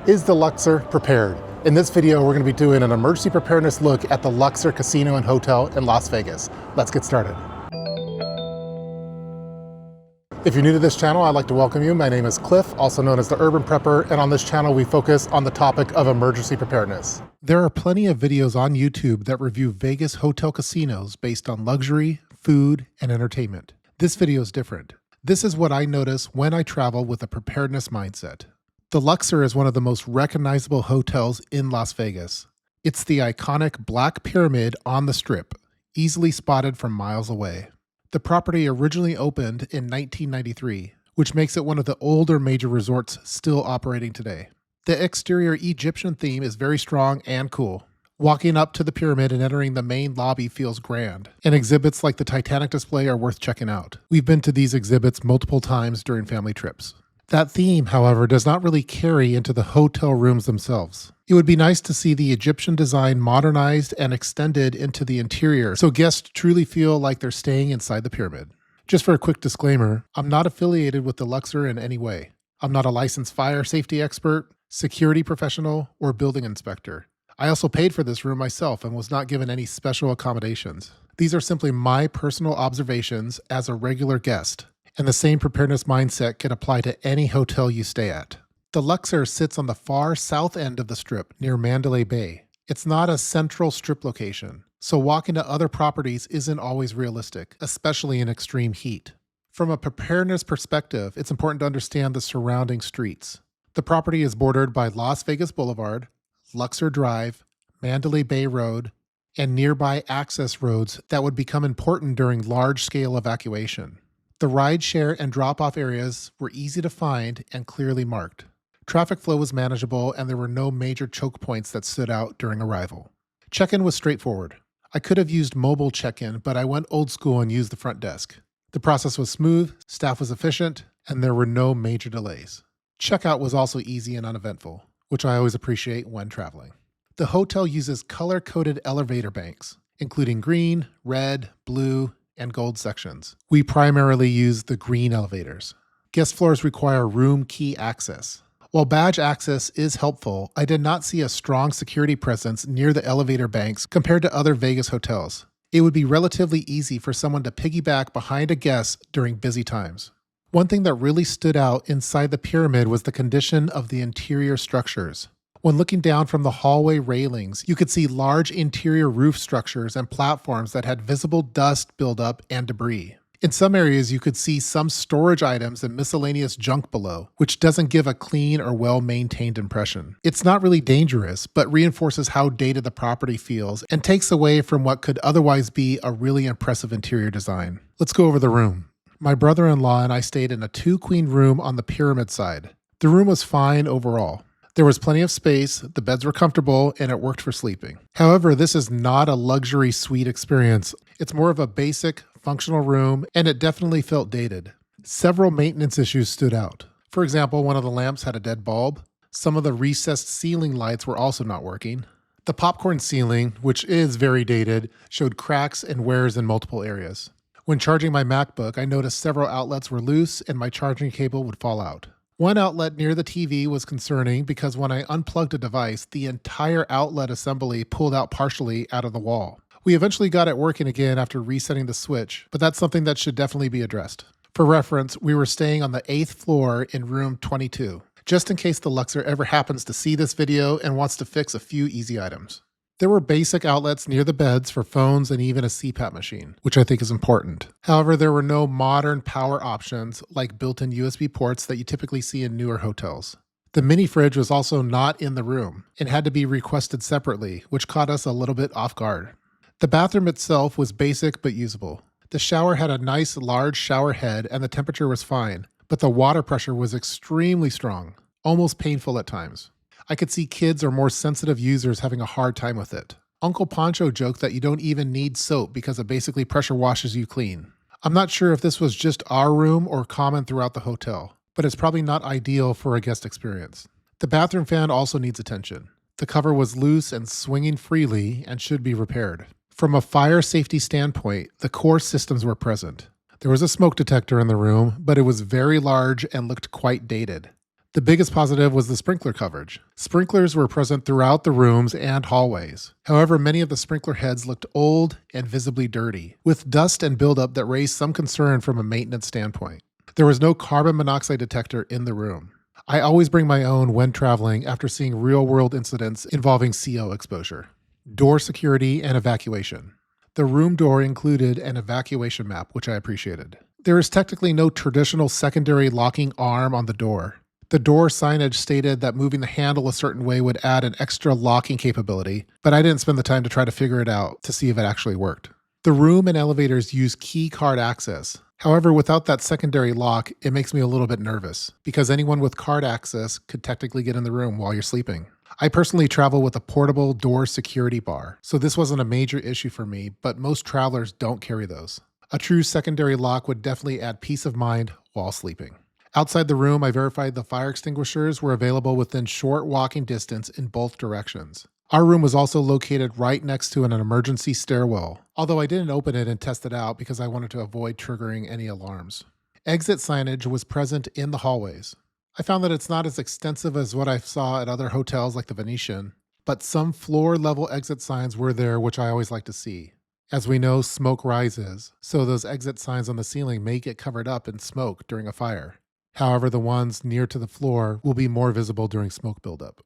Is the Luxor prepared? In this video, we're going to be doing an emergency preparedness look at the Luxor Casino and Hotel in Las Vegas. Let's get started. If you're new to this channel, I'd like to welcome you. My name is Cliff, also known as the Urban Prepper, and on this channel, we focus on the topic of emergency preparedness. There are plenty of videos on YouTube that review Vegas hotel casinos based on luxury, food, and entertainment. This video is different. This is what I notice when I travel with a preparedness mindset. The Luxor is one of the most recognizable hotels in Las Vegas. It's the iconic black pyramid on the Strip, easily spotted from miles away. The property originally opened in 1993, which makes it one of the older major resorts still operating today. The exterior Egyptian theme is very strong and cool. Walking up to the pyramid and entering the main lobby feels grand, and exhibits like the Titanic display are worth checking out. We've been to these exhibits multiple times during family trips. That theme, however, does not really carry into the hotel rooms themselves. It would be nice to see the Egyptian design modernized and extended into the interior so guests truly feel like they're staying inside the pyramid. Just for a quick disclaimer, I'm not affiliated with the Luxor in any way. I'm not a licensed fire safety expert, security professional, or building inspector. I also paid for this room myself and was not given any special accommodations. These are simply my personal observations as a regular guest. And the same preparedness mindset can apply to any hotel you stay at. The Luxor sits on the far south end of the Strip near Mandalay Bay. It's not a central Strip location, so walking to other properties isn't always realistic, especially in extreme heat. From a preparedness perspective, it's important to understand the surrounding streets. The property is bordered by Las Vegas Boulevard, Luxor Drive, Mandalay Bay Road, and nearby access roads that would become important during large-scale evacuation. The rideshare and drop-off areas were easy to find and clearly marked. Traffic flow was manageable and there were no major choke points that stood out during arrival. Check-in was straightforward. I could have used mobile check-in, but I went old school and used the front desk. The process was smooth, staff was efficient, and there were no major delays. Checkout was also easy and uneventful, which I always appreciate when traveling. The hotel uses color-coded elevator banks, including green, red, blue, and gold sections. We primarily use the green elevators. Guest floors require room key access. While badge access is helpful, I did not see a strong security presence near the elevator banks compared to other Vegas hotels. It would be relatively easy for someone to piggyback behind a guest during busy times. One thing that really stood out inside the pyramid was the condition of the interior structures. When looking down from the hallway railings, you could see large interior roof structures and platforms that had visible dust buildup and debris. In some areas, you could see some storage items and miscellaneous junk below, which doesn't give a clean or well-maintained impression. It's not really dangerous, but reinforces how dated the property feels and takes away from what could otherwise be a really impressive interior design. Let's go over the room. My brother-in-law and I stayed in a 2-queen room on the pyramid side. The room was fine overall. There was plenty of space, the beds were comfortable, and it worked for sleeping. However, this is not a luxury suite experience. It's more of a basic, functional room, and it definitely felt dated. Several maintenance issues stood out. For example, one of the lamps had a dead bulb. Some of the recessed ceiling lights were also not working. The popcorn ceiling, which is very dated, showed cracks and wears in multiple areas. When charging my MacBook, I noticed several outlets were loose and my charging cable would fall out. One outlet near the TV was concerning because when I unplugged a device, the entire outlet assembly pulled out partially out of the wall. We eventually got it working again after resetting the switch, but that's something that should definitely be addressed. For reference, we were staying on the 8th floor in room 22, just in case the Luxor ever happens to see this video and wants to fix a few easy items. There were basic outlets near the beds for phones and even a CPAP machine, which I think is important. However, there were no modern power options like built-in USB ports that you typically see in newer hotels. The mini fridge was also not in the room and had to be requested separately, which caught us a little bit off guard. The bathroom itself was basic but usable. The shower had a nice large shower head and the temperature was fine, but the water pressure was extremely strong, almost painful at times. I could see kids or more sensitive users having a hard time with it. Uncle Pancho joked that you don't even need soap because it basically pressure washes you clean. I'm not sure if this was just our room or common throughout the hotel, but it's probably not ideal for a guest experience. The bathroom fan also needs attention. The cover was loose and swinging freely and should be repaired. From a fire safety standpoint, the core systems were present. There was a smoke detector in the room, but it was very large and looked quite dated. The biggest positive was the sprinkler coverage. Sprinklers were present throughout the rooms and hallways. However, many of the sprinkler heads looked old and visibly dirty, with dust and buildup that raised some concern from a maintenance standpoint. There was no carbon monoxide detector in the room. I always bring my own when traveling after seeing real-world incidents involving CO exposure. Door security and evacuation. The room door included an evacuation map, which I appreciated. There is technically no traditional secondary locking arm on the door. The door signage stated that moving the handle a certain way would add an extra locking capability, but I didn't spend the time to try to figure it out to see if it actually worked. The room and elevators use key card access. However, without that secondary lock, it makes me a little bit nervous because anyone with card access could technically get in the room while you're sleeping. I personally travel with a portable door security bar, so this wasn't a major issue for me, but most travelers don't carry those. A true secondary lock would definitely add peace of mind while sleeping. Outside the room, I verified the fire extinguishers were available within short walking distance in both directions. Our room was also located right next to an emergency stairwell, although I didn't open it and test it out because I wanted to avoid triggering any alarms. Exit signage was present in the hallways. I found that it's not as extensive as what I saw at other hotels like the Venetian, but some floor-level exit signs were there, which I always like to see. As we know, smoke rises, so those exit signs on the ceiling may get covered up in smoke during a fire. However, the ones near to the floor will be more visible during smoke buildup.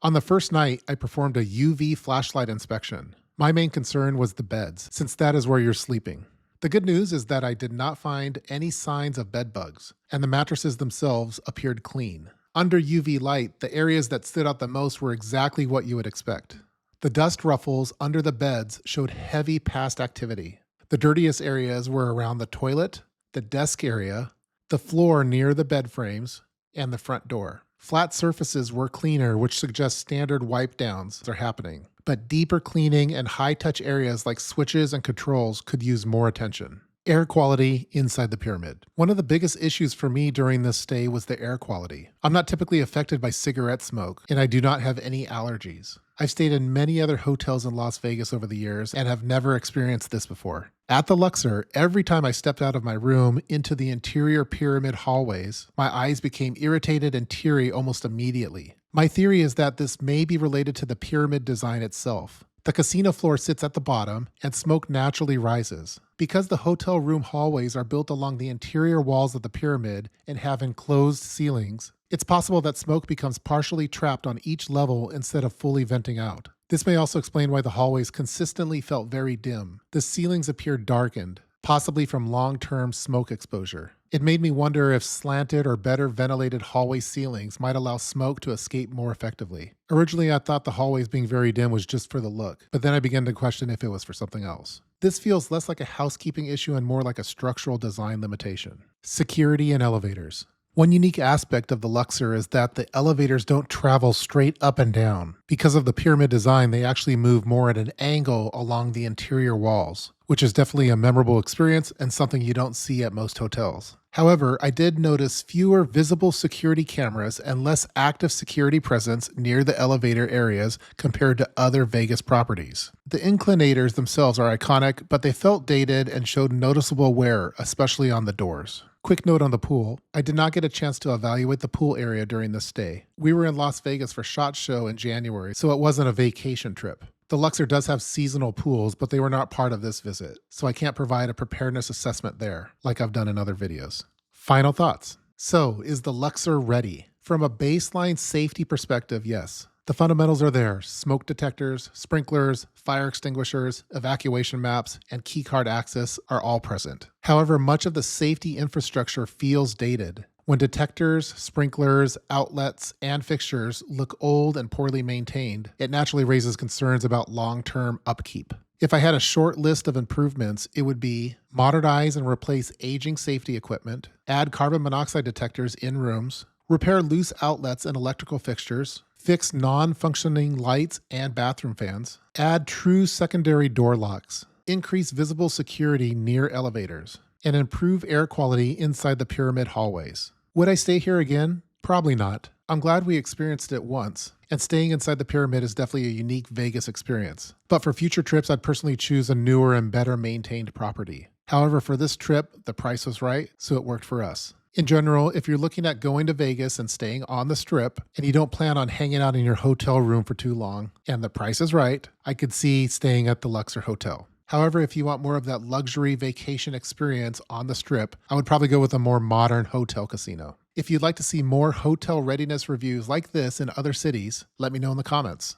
On the first night, I performed a UV flashlight inspection. My main concern was the beds, since that is where you're sleeping. The good news is that I did not find any signs of bed bugs, and the mattresses themselves appeared clean. Under UV light, the areas that stood out the most were exactly what you would expect. The dust ruffles under the beds showed heavy past activity. The dirtiest areas were around the toilet, the desk area, the floor near the bed frames, and the front door. Flat surfaces were cleaner, which suggests standard wipe downs are happening, but deeper cleaning and high-touch areas like switches and controls could use more attention. Air quality inside the pyramid. One of the biggest issues for me during this stay was the air quality. I'm not typically affected by cigarette smoke, and I do not have any allergies. I've stayed in many other hotels in Las Vegas over the years and have never experienced this before. At the Luxor, every time I stepped out of my room into the interior pyramid hallways, my eyes became irritated and teary almost immediately. My theory is that this may be related to the pyramid design itself. The casino floor sits at the bottom, and smoke naturally rises. Because the hotel room hallways are built along the interior walls of the pyramid and have enclosed ceilings, it's possible that smoke becomes partially trapped on each level instead of fully venting out. This may also explain why the hallways consistently felt very dim. The ceilings appeared darkened, possibly from long-term smoke exposure. It made me wonder if slanted or better ventilated hallway ceilings might allow smoke to escape more effectively. Originally, I thought the hallways being very dim was just for the look, but then I began to question if it was for something else. This feels less like a housekeeping issue and more like a structural design limitation. Security and elevators. One unique aspect of the Luxor is that the elevators don't travel straight up and down. Because of the pyramid design, they actually move more at an angle along the interior walls, which is definitely a memorable experience and something you don't see at most hotels. However, I did notice fewer visible security cameras and less active security presence near the elevator areas compared to other Vegas properties. The Inclinators themselves are iconic, but they felt dated and showed noticeable wear, especially on the doors. Quick note on the pool. I did not get a chance to evaluate the pool area during this stay. We were in Las Vegas for SHOT Show in January, so it wasn't a vacation trip. The Luxor does have seasonal pools, but they were not part of this visit, so I can't provide a preparedness assessment there, like I've done in other videos. Final thoughts. So, is the Luxor ready? From a baseline safety perspective, yes. The fundamentals are there. Smoke detectors, sprinklers, fire extinguishers, evacuation maps, and keycard access are all present. However, much of the safety infrastructure feels dated. When detectors, sprinklers, outlets, and fixtures look old and poorly maintained, it naturally raises concerns about long-term upkeep. If I had a short list of improvements, it would be modernize and replace aging safety equipment, add carbon monoxide detectors in rooms, repair loose outlets and electrical fixtures, fix non-functioning lights and bathroom fans, add true secondary door locks, increase visible security near elevators, and improve air quality inside the pyramid hallways. Would I stay here again? Probably not. I'm glad we experienced it once, and staying inside the pyramid is definitely a unique Vegas experience. But for future trips, I'd personally choose a newer and better maintained property. However, for this trip, the price was right, so it worked for us. In general, if you're looking at going to Vegas and staying on the Strip, and you don't plan on hanging out in your hotel room for too long, and the price is right, I could see staying at the Luxor Hotel. However, if you want more of that luxury vacation experience on the Strip, I would probably go with a more modern hotel casino. If you'd like to see more hotel readiness reviews like this in other cities, let me know in the comments.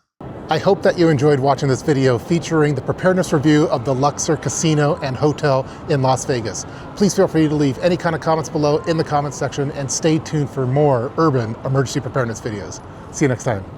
I hope that you enjoyed watching this video featuring the preparedness review of the Luxor Casino and Hotel in Las Vegas. Please feel free to leave any kind of comments below in the comments section and stay tuned for more urban emergency preparedness videos. See you next time.